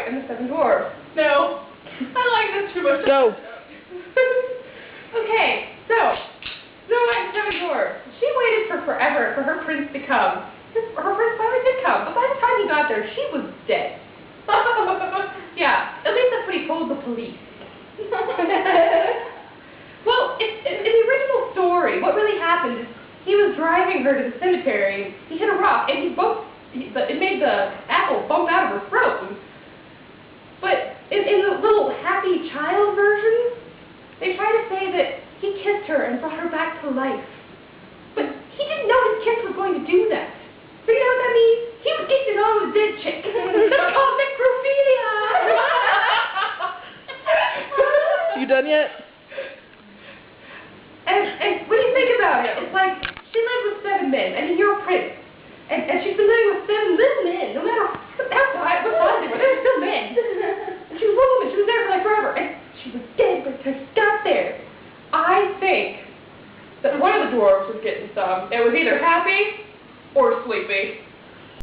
and the Seven Dwarfs. No. I like this too much. Go. Okay, so, Snow White and Seven Dwarfs. She waited for forever for her prince to come. Her prince finally did come, but by the time he got there, she was dead. Yeah, at least that's what he told the police. Well, in the original story, what really happened is he was driving her to the cemetery, he hit a rock, and it made the apple bump out of her throat. But in the little happy child version, they try to say that he kissed her and brought her back to life. But he didn't know his kiss was going to do that. So you know what that means? He was kissing all the dead chick. That's called necrophilia! You done yet? And when you think about it, it's like she lived with 7 men. I mean, you're a prince. And she's been living with 7 little men. No matter what size they were, they were still men. And she was a woman. She was there for like forever. And she was dead by the time she got there. I think that one of the dwarves was getting some. It was either happy or sleepy.